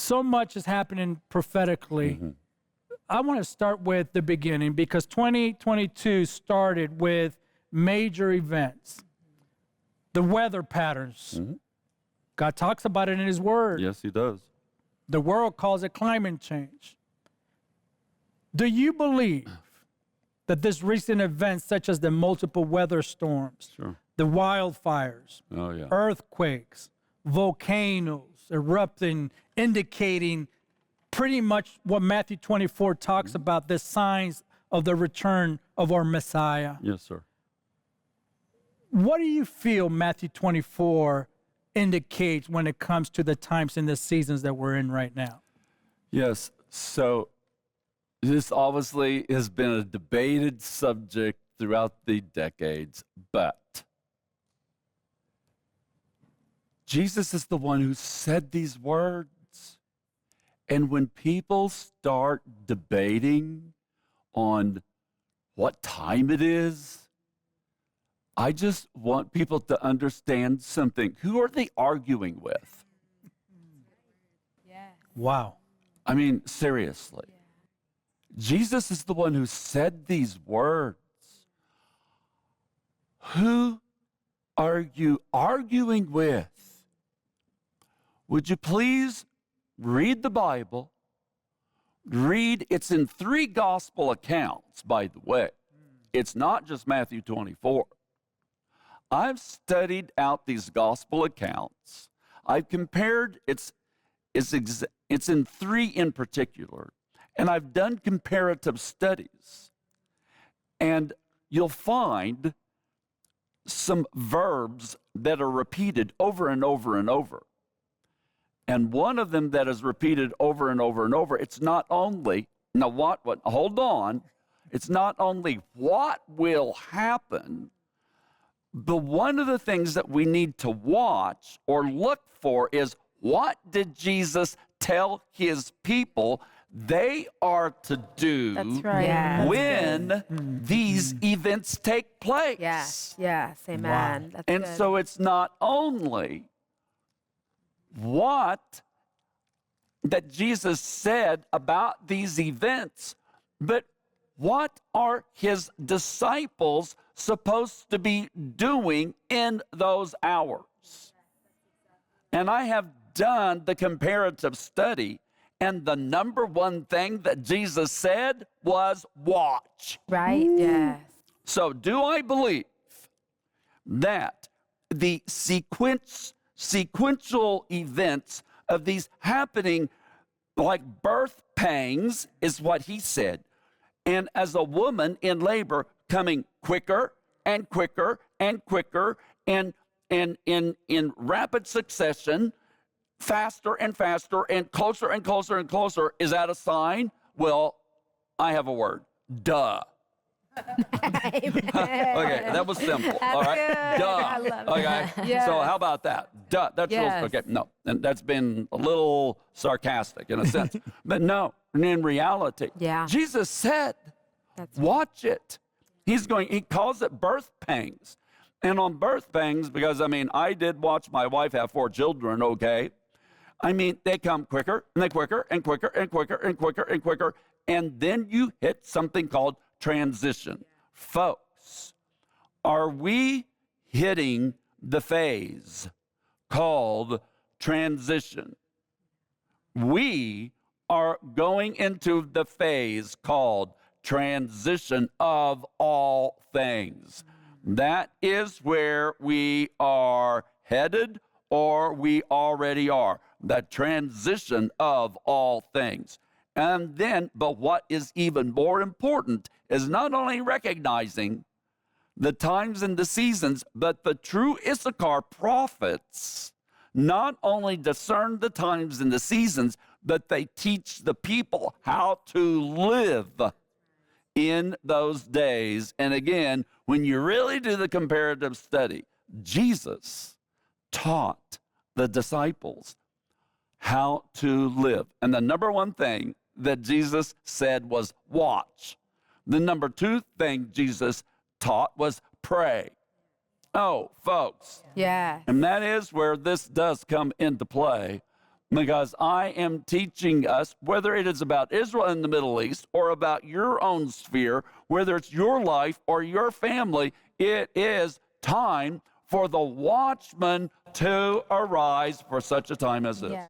so much is happening prophetically. Mm-hmm. I want to start with the beginning because 2022 started with major events. The weather patterns. Mm-hmm. God talks about it in his word. Yes, he does. The world calls it climate change. Do you believe that this recent events, such as the multiple weather storms, Sure. the wildfires, Oh, yeah. earthquakes, volcanoes erupting, indicating pretty much what Matthew 24 talks about, the signs of the return of our Messiah? Yes, sir. What do you feel Matthew 24 indicates when it comes to the times and the seasons that we're in right now? Yes. So this obviously has been a debated subject throughout the decades, but Jesus is the one who said these words. And when people start debating on what time it is, I just want people to understand something. Who are they arguing with? Yes. Wow. I mean, seriously. Jesus is the one who said these words. Who are you arguing with? Would you please read the Bible? It's in 3 gospel accounts, by the way. It's not just Matthew 24. I've studied out these gospel accounts. I've compared, it's in 3 in particular, and I've done comparative studies. And you'll find some verbs that are repeated over and over and over. And one of them that is repeated over and over and over, it's not only, hold on, it's not only what will happen, but one of the things that we need to watch or look for is, what did Jesus tell his people they are to do? That's right. Yeah, when these events take place? Yes, amen. Wow. That's And good. so it's not only what that Jesus said about these events, but what are his disciples supposed to be doing in those hours? And I have done the comparative study, and the number one thing that Jesus said was watch. Right? Yes. So do I believe that the sequential events of these happening like birth pangs is what he said, and as a woman in labor coming quicker and quicker and quicker and in rapid succession, faster and faster and closer and closer and closer, is that a sign? Well, I have a word. Duh. Okay, that was simple. All right, good. duh. I love Okay, that. Yes. so how about that? Duh. That's Yes. real. Okay, no, and that's been a little sarcastic in a sense, but no. In reality, Yeah. Jesus said, That's "Watch it." He calls it birth pangs, and on birth pangs, because I did watch my wife have 4 children. Okay, they come quicker and they quicker and quicker and quicker and quicker and quicker, and then you hit something called transition. Folks, are we hitting the phase called transition? We are going into the phase called transition of all things. That is where we are headed, or we already are. The transition of all things. And then, but what is even more important is not only recognizing the times and the seasons, but the true Issachar prophets not only discern the times and the seasons, but they teach the people how to live in those days. And again, when you really do the comparative study, Jesus taught the disciples how to live. And the number one thing that Jesus said was watch. The number 2 thing Jesus taught was pray. Oh, folks. Yes. And that is where this does come into play. Because I am teaching us, whether it is about Israel and the Middle East or about your own sphere, whether it's your life or your family, it is time for the watchman to arise for such a time as this. Yeah.